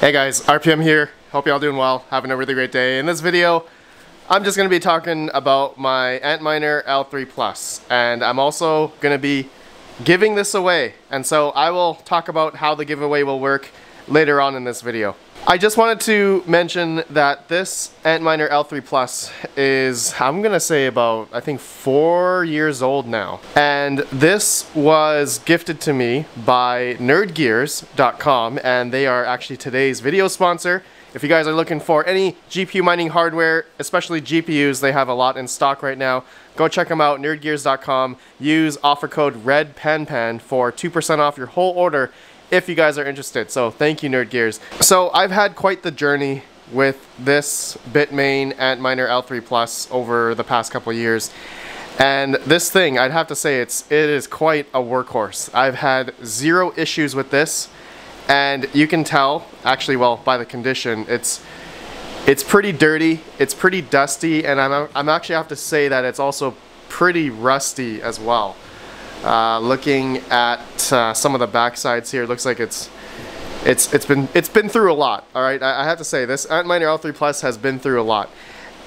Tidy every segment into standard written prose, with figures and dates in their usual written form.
Hey guys, RPM here. Hope y'all doing well, having a really great day. In this video, I'm just going to be talking about my Antminer L3 Plus, and I'm also going to be giving this away. And so I will talk about how the giveaway will work later on in this video. I just wanted to mention that this Antminer L3 Plus is, I'm gonna say about, I think 4 years old now. And this was gifted to me by nerdgears.com, and they are actually today's video sponsor. If you guys are looking for any GPU mining hardware, especially GPUs, they have a lot in stock right now. Go check them out, nerdgears.com. Use offer code RedPandaMining for 2% off your whole order if you guys are interested. So thank you, Nerdgears. So I've had quite the journey with this Bitmain Antminer L3 Plus over the past couple years. And this thing, I'd have to say it is quite a workhorse. I've had zero issues with this. And you can tell, actually, well, by the condition, it's pretty dirty, it's pretty dusty, and I'm actually have to say that it's also pretty rusty as well. Looking at some of the backsides here, it looks like it's been through a lot. All right, I have to say this Antminer L3 Plus has been through a lot,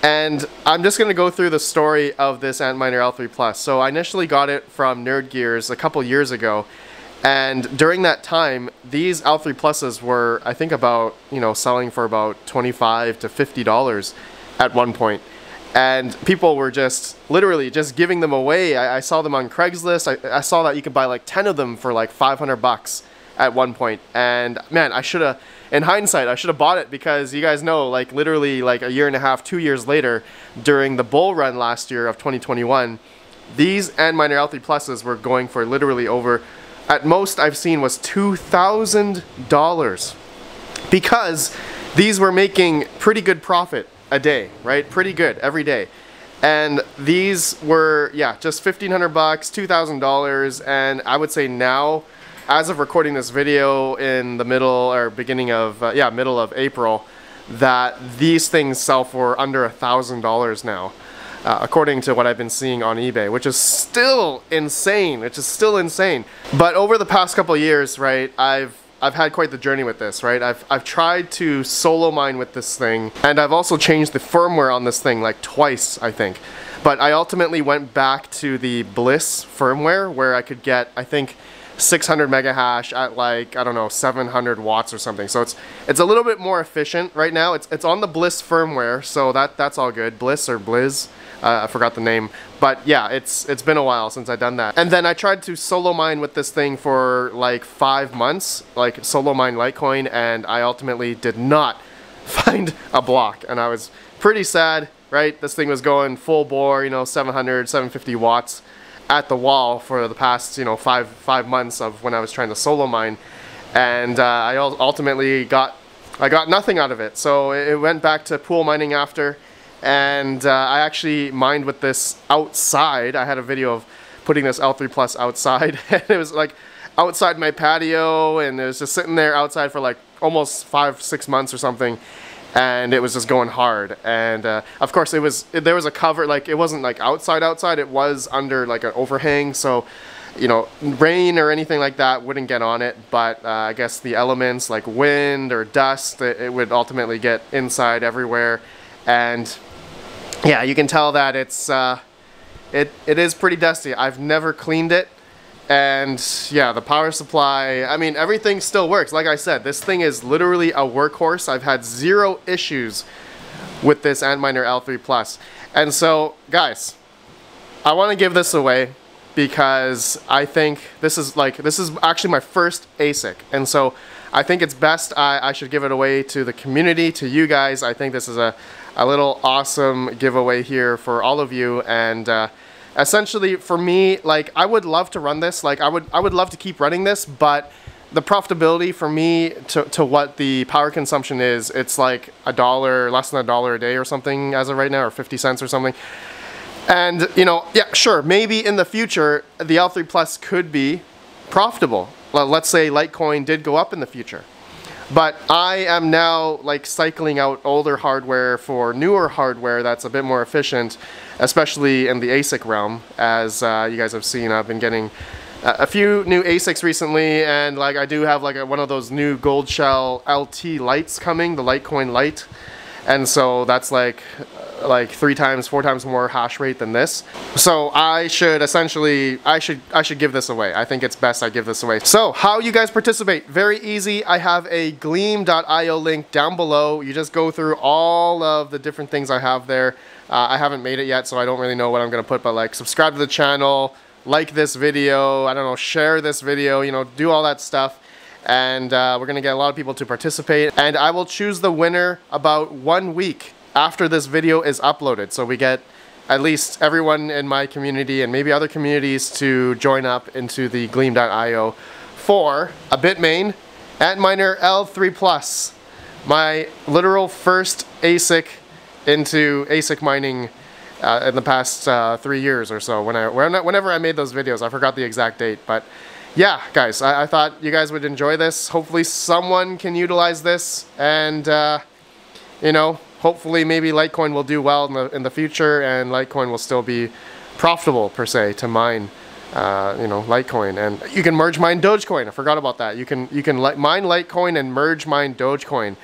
and I'm just going to go through the story of this Antminer L3 Plus. So I initially got it from Nerdgears a couple years ago. And during that time, these L3 Pluses were, I think, about, selling for about $25 to $50 at one point. And people were just literally just giving them away. I saw them on Craigslist. I saw that you could buy like 10 of them for like 500 bucks at one point. And man, I should have, in hindsight, I should have bought it, because you guys know, like literally like a year and a half, 2 years later, during the bull run last year of 2021, these Antminer L3 Pluses were going for literally over, at most I've seen was $2,000, because these were making pretty good profit a day, right? Pretty good every day. And these were, yeah, just 1,500 bucks, $2,000. And I would say now, as of recording this video in the middle or beginning of, middle of April, that these things sell for under $1,000 now. According to what I've been seeing on eBay, which is still insane. But over the past couple of years, right, I've had quite the journey with this, right? I've tried to solo mine with this thing, and I've also changed the firmware on this thing like twice, I think. But I ultimately went back to the Bliss firmware, where I could get, I think, 600 mega hash at like, I don't know, 700 watts or something. So it's a little bit more efficient right now. It's on the Bliss firmware, so that's all good. Bliss or Blizz. I forgot the name, but yeah, it's been a while since I've done that. And then I tried to solo mine with this thing for like 5 months, like solo mine Litecoin, and I ultimately did not find a block, and I was pretty sad, right? This thing was going full bore, 700, 750 watts at the wall for the past, five months of when I was trying to solo mine, and I ultimately got nothing out of it. So it went back to pool mining after. And I actually mined with this outside. I had a video of putting this L3 Plus outside, and it was like outside my patio, and it was just sitting there outside for like almost 5-6 months or something, and it was just going hard. And of course there was a cover, like it wasn't like outside, it was under like an overhang, so rain or anything like that wouldn't get on it, but I guess the elements like wind or dust, it would ultimately get inside everywhere. And yeah, you can tell that it is pretty dusty. I've never cleaned it, and yeah, the power supply, I mean, everything still works. Like I said, this thing is literally a workhorse. I've had zero issues with this Antminer L3 Plus. And so, guys, I want to give this away because I think this is actually my first Asic, and so I think it's best I should give it away to the community, to you guys. I think this is a little awesome giveaway here for all of you, and essentially for me, like, I would love to run this, like I would love to keep running this, but the profitability for me to what the power consumption is, it's like $1, less than $1 a day or something as of right now, or 50 cents or something. And yeah, sure, maybe in the future the L3 Plus could be profitable. Let's say Litecoin did go up in the future. But I am now like cycling out older hardware for newer hardware that's a bit more efficient, especially in the Asic realm. As you guys have seen, I've been getting a few new Asics recently, and like I do have like one of those new gold shell LT lights coming, the Litecoin Lite, and so that's like 3 times, 4 times more hash rate than this. So I should essentially, I should give this away. I think it's best I give this away. So how you guys participate? Very easy. I have a gleam.io link down below. You just go through all of the different things I have there. I haven't made it yet, so I don't really know what I'm gonna put, but like subscribe to the channel, like this video, I don't know, share this video, you know, do all that stuff. And we're gonna get a lot of people to participate, and I will choose the winner about 1 week after this video is uploaded. So we get at least everyone in my community and maybe other communities to join up into the gleam.io for a Bitmain Antminer L3+, my literal first ASIC into ASIC mining in the past 3 years or so. Whenever I made those videos, I forgot the exact date, but yeah, guys, I thought you guys would enjoy this. Hopefully someone can utilize this, and you know, hopefully maybe Litecoin will do well in the future, and Litecoin will still be profitable per se to mine, you know, Litecoin. And you can merge mine Dogecoin. I forgot about that. You can mine Litecoin and merge mine Dogecoin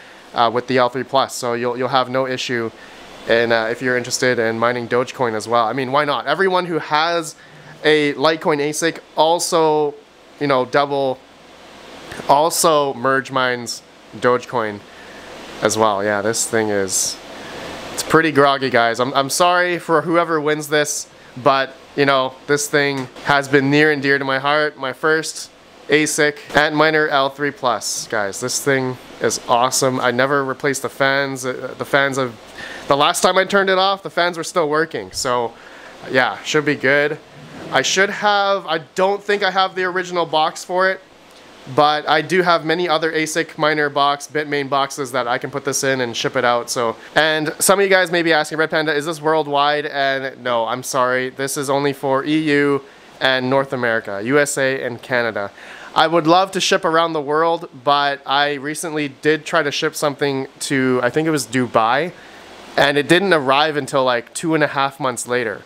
with the L3+. So you'll have no issue. And if you're interested in mining Dogecoin as well, I mean, why not? Everyone who has a Litecoin ASIC also, you know, also merge mines Dogecoin as well. Yeah, this thing it's pretty groggy, guys. I'm sorry for whoever wins this, but you know, this thing has been near and dear to my heart. My first ASIC Antminer L3+, guys. This thing is awesome. I never replaced the fans. The last time I turned it off, the fans were still working. So yeah, should be good. I don't think I have the original box for it, but I do have many other ASIC miner Bitmain boxes that I can put this in and ship it out. So, and some of you guys may be asking, Red Panda, is this worldwide? And no, I'm sorry, this is only for EU and North America, USA and Canada. I would love to ship around the world, but I recently did try to ship something to, I think it was Dubai, and it didn't arrive until like 2.5 months later.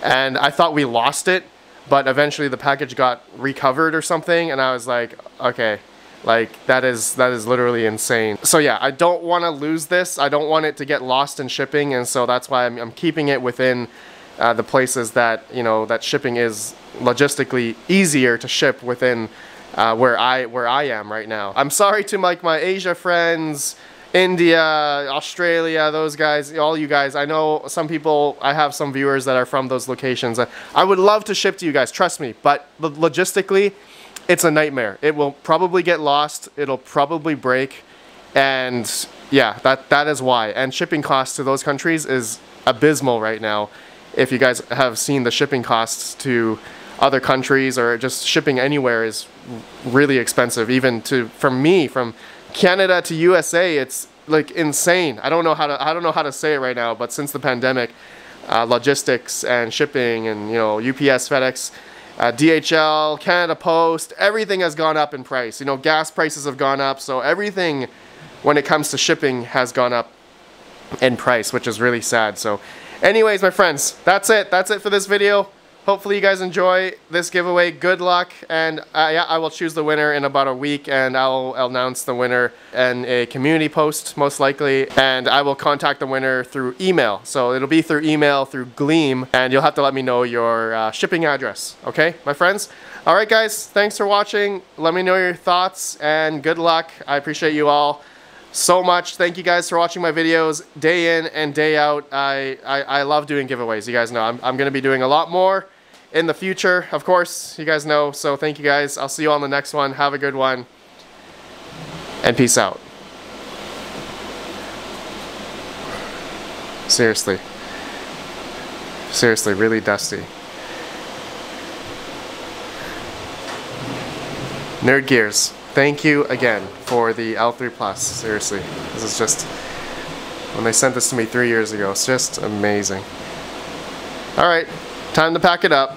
And I thought we lost it, but eventually the package got recovered or something, and I was like, okay, like that is literally insane. So yeah, I don't want to lose this. I don't want it to get lost in shipping, and so that's why I'm keeping it within the places that, you know, that shipping is logistically easier to ship within where I am right now. I'm sorry to like my Asia friends, India, Australia, those guys, all you guys. I know some people, I have some viewers that are from those locations. I would love to ship to you guys, trust me, but logistically, it's a nightmare. It will probably get lost, it'll probably break, and yeah, that is why. And shipping costs to those countries is abysmal right now. If you guys have seen the shipping costs to other countries, or just shipping anywhere is really expensive. Even from Canada to USA, it's like insane. I don't know how to say it right now, but since the pandemic, logistics and shipping and, you know, UPS, FedEx, DHL, Canada Post, everything has gone up in price. You know, gas prices have gone up, so everything when it comes to shipping has gone up in price, which is really sad. So anyways, my friends, that's it for this video. Hopefully you guys enjoy this giveaway. Good luck, and yeah, I will choose the winner in about a week, and I'll announce the winner in a community post most likely, and I will contact the winner through email. So it'll be through email, through Gleam, and you'll have to let me know your shipping address. Okay, my friends? All right, guys, thanks for watching. Let me know your thoughts, and good luck. I appreciate you all so much. Thank you guys for watching my videos day in and day out. I love doing giveaways. You guys know I'm going to be doing a lot more in the future, of course, you guys know. So thank you guys. I'll see you on the next one. Have a good one, and peace out. Seriously, really dusty. Nerd Gears, thank you again for the L3+. Seriously, this is just, when they sent this to me 3 years ago, it's just amazing. All right, time to pack it up.